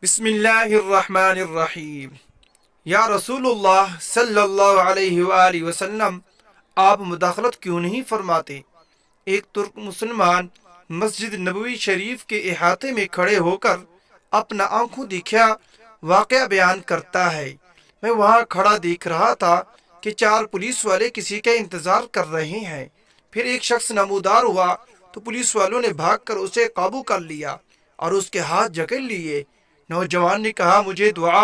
بسم اللہ الرحمن الرحیم۔ یا رسول اللہ صلی اللہ علیہ وآلہ وسلم، آپ مداخلت کیوں نہیں فرماتے؟ ایک ترک مسلمان مسجد نبوی شریف کے احاطے میں کھڑے ہو کر اپنا آنکھوں دیکھا واقعہ بیان کرتا ہے۔ میں وہاں کھڑا دیکھ رہا تھا کہ 4 پولیس والے کسی کا انتظار کر رہے ہیں۔ پھر ایک شخص نمودار ہوا تو پولیس والوں نے بھاگ کر اسے قابو کر لیا اور اس کے ہاتھ جکڑ لیے۔ نوجوان نے کہا، مجھے دعا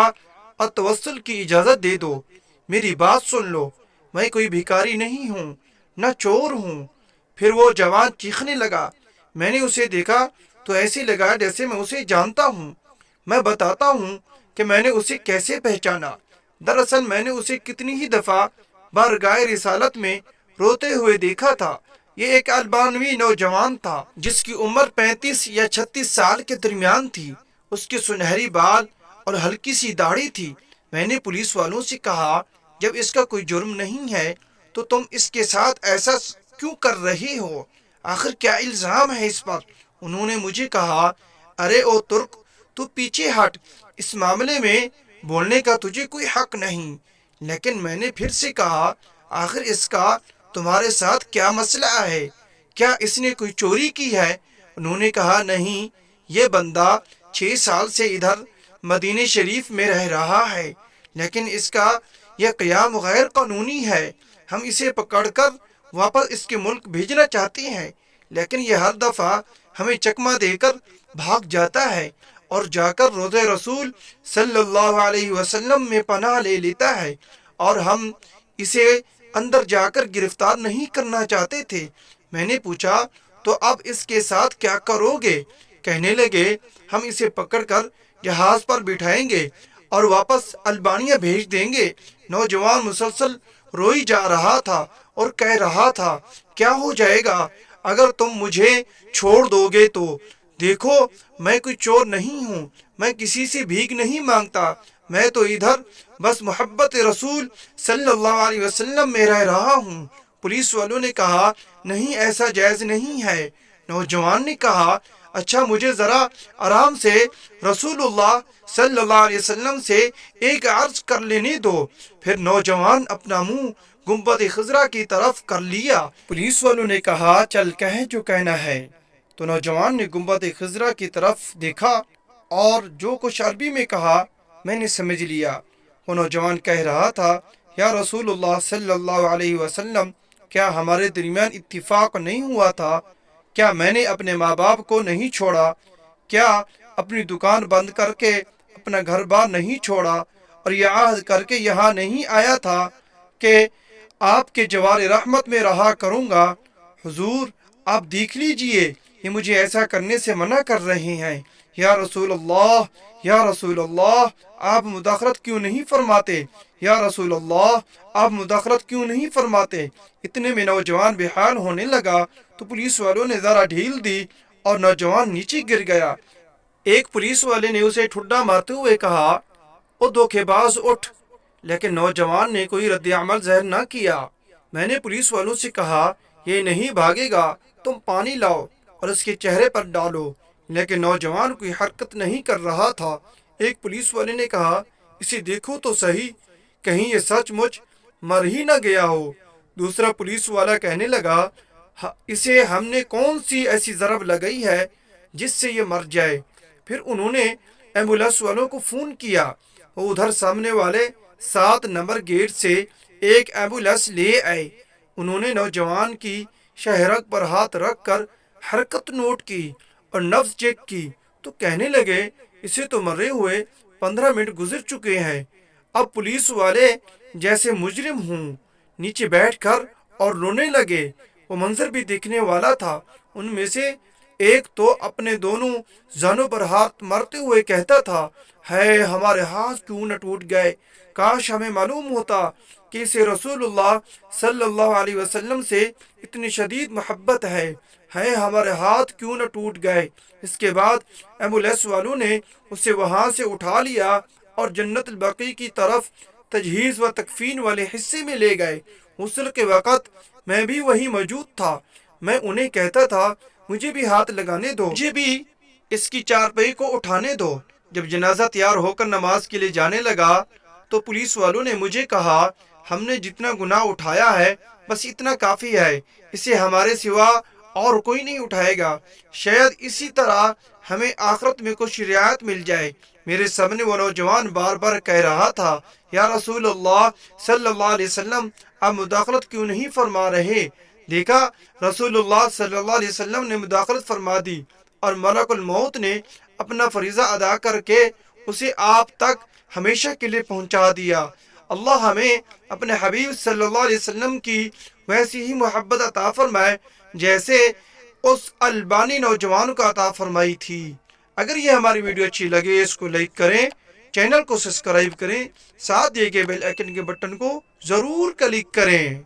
اور توسل کی اجازت دے دو، میری بات سن لو، میں کوئی بھکاری نہیں ہوں، نہ چور ہوں۔ پھر وہ جوان چیخنے لگا۔ میں نے اسے دیکھا تو ایسے لگا جیسے میں اسے جانتا ہوں۔ میں بتاتا ہوں کہ میں نے اسے کیسے پہچانا۔ دراصل میں نے اسے کتنی ہی دفعہ بارگاہ رسالت میں روتے ہوئے دیکھا تھا۔ یہ ایک البانوی نوجوان تھا جس کی عمر 35 یا 36 سال کے درمیان تھی۔ اس کے سنہری بال اور ہلکی سی داڑھی تھی۔ میں نے پولیس والوں سے کہا، جب اس کا کوئی جرم نہیں ہے تو تم اس کے ساتھ ایسا کیوں کر رہے ہو؟ آخر کیا الزام ہے اس پر؟ انہوں نے مجھے کہا، ارے او ترک، تو پیچھے ہٹ، اس معاملے میں بولنے کا تجھے کوئی حق نہیں۔ لیکن میں نے پھر سے کہا، آخر اس کا تمہارے ساتھ کیا مسئلہ ہے؟ کیا اس نے کوئی چوری کی ہے؟ انہوں نے کہا، نہیں، یہ بندہ 6 سال سے ادھر مدینہ شریف میں رہ رہا ہے، لیکن اس کا یہ قیام غیر قانونی ہے۔ ہم اسے پکڑ کر واپس اس کے ملک بھیجنا چاہتے ہیں، لیکن یہ ہر دفعہ ہمیں چکمہ دے کر بھاگ جاتا ہے اور جا کر روضہ رسول صلی اللہ علیہ وسلم میں پناہ لے لیتا ہے، اور ہم اسے اندر جا کر گرفتار نہیں کرنا چاہتے تھے۔ میں نے پوچھا، تو اب اس کے ساتھ کیا کرو گے؟ کہنے لگے، ہم اسے پکڑ کر جہاز پر بٹھائیں گے اور واپس البانیہ بھیج دیں گے۔ نوجوان مسلسل روئی جا رہا تھا اور کہہ رہا تھا، کیا ہو جائے گا اگر تم مجھے چھوڑ دو گے تو؟ دیکھو، میں کوئی چور نہیں ہوں، میں کسی سے بھیک نہیں مانگتا، میں تو ادھر بس محبت رسول صلی اللہ علیہ وسلم میں رہ رہا ہوں۔ پولیس والوں نے کہا، نہیں، ایسا جائز نہیں ہے۔ نوجوان نے کہا، اچھا، مجھے ذرا آرام سے رسول اللہ صلی اللہ علیہ وسلم سے ایک عرض کر لینے دو۔ پھر نوجوان اپنا منہ گنبد خضرا کی طرف کر لیا۔ پولیس والوں نے کہا، چل کہہ جو کہنا ہے۔ تو نوجوان نے گنبد خضرا کی طرف دیکھا اور جو کچھ عربی میں کہا میں نے سمجھ لیا۔ وہ نوجوان کہہ رہا تھا، یا رسول اللہ صلی اللہ علیہ وسلم، کیا ہمارے درمیان اتفاق نہیں ہوا تھا؟ کیا میں نے اپنے ماں باپ کو نہیں چھوڑا؟ کیا اپنی دکان بند کر کے اپنا گھر بار نہیں چھوڑا اور یہ عہد کر کے یہاں نہیں آیا تھا کہ آپ کے جوار رحمت میں رہا کروں گا؟ حضور، آپ دیکھ لیجئے، یہ مجھے ایسا کرنے سے منع کر رہے ہیں۔ یا رسول اللہ، یا رسول اللہ، آپ مداخلت کیوں نہیں فرماتے؟ یا رسول اللہ، آپ مداخلت کیوں نہیں فرماتے؟ اتنے میں نوجوان بے حال ہونے لگا تو پولیس والوں نے ذرا ڈھیل دی اور نوجوان نیچے گر گیا۔ ایک پولیس والے نے اسے ٹھڈا مارتے ہوئے کہا، او دھوکے باز، اٹھ! لیکن نوجوان نے کوئی رد عمل ظاہر نہ کیا۔ میں نے پولیس والوں سے کہا، یہ نہیں بھاگے گا، تم پانی لاؤ اور اس کے چہرے پر ڈالو، لیکن نوجوان کوئی حرکت نہیں کر رہا تھا۔ ایک پولیس والے نے کہا، اسے دیکھو تو صحیح، کہیں یہ سچ مچ مر ہی نہ گیا ہو۔ دوسرا پولیس والا کہنے لگا، اسے ہم نے کون سی ایسی ضرب لگائی ہے جس سے یہ مر جائے؟ پھر انہوں نے ایمبولینس والوں کو فون کیا۔ وہ ادھر سامنے والے 7 نمبر گیٹ سے ایک ایمبولینس لے آئے۔ انہوں نے نوجوان کی شہرک پر ہاتھ رکھ کر حرکت نوٹ کی اور نبض چیک کی تو کہنے لگے، اسے تو مرے ہوئے 15 منٹ گزر چکے ہیں۔ اب پولیس والے جیسے مجرم ہوں نیچے بیٹھ کر اور رونے لگے۔ وہ منظر بھی دیکھنے والا تھا۔ ان میں سے ایک تو اپنے دونوں زانوں پر ہاتھ مارتے ہوئے کہتا تھا، ہے ہمارے ہاتھ کیوں نہ ٹوٹ گئے، کاش ہمیں معلوم ہوتا کہ اسے رسول اللہ صلی اللہ علیہ وسلم سے اتنی شدید محبت ہے ہمارے ہاتھ کیوں نہ ٹوٹ گئے۔ اس کے بعد ایمبولینس والوں نے اسے وہاں سے اٹھا لیا اور جنت البقیع کی طرف تجہیز و تکفین والے حصے میں لے گئے۔ غسل کے وقت میں بھی وہیں موجود تھا۔ میں انہیں کہتا تھا، مجھے بھی ہاتھ لگانے دو، مجھے بھی اس کی چارپائی کو اٹھانے دو۔ جب جنازہ تیار ہو کر نماز کے لیے جانے لگا تو پولیس والوں نے مجھے کہا، ہم نے جتنا گناہ اٹھایا ہے بس اتنا کافی ہے، اسے ہمارے سوا اور کوئی نہیں اٹھائے گا، شاید اسی طرح ہمیں آخرت میں کچھ رعایت مل جائے۔ میرے سامنے وہ نوجوان بار بار کہہ رہا تھا، یا رسول اللہ صلی اللہ علیہ وسلم، آپ مداخلت کیوں نہیں فرما رہے؟ دیکھا، رسول اللہ صلی اللہ علیہ وسلم نے مداخلت فرما دی اور ملک الموت نے اپنا فریضہ ادا کر کے اسے آپ تک ہمیشہ کے لیے پہنچا دیا۔ اللہ ہمیں اپنے حبیب صلی اللہ علیہ وسلم کی ویسی ہی محبت عطا فرمائے جیسے اس البانی نوجوان کو عطا فرمائی تھی۔ اگر یہ ہماری ویڈیو اچھی لگے اس کو لائک کریں، چینل کو سبسکرائب کریں، ساتھ دیے گئے بیل آئیکن کے بٹن کو ضرور کلک کریں۔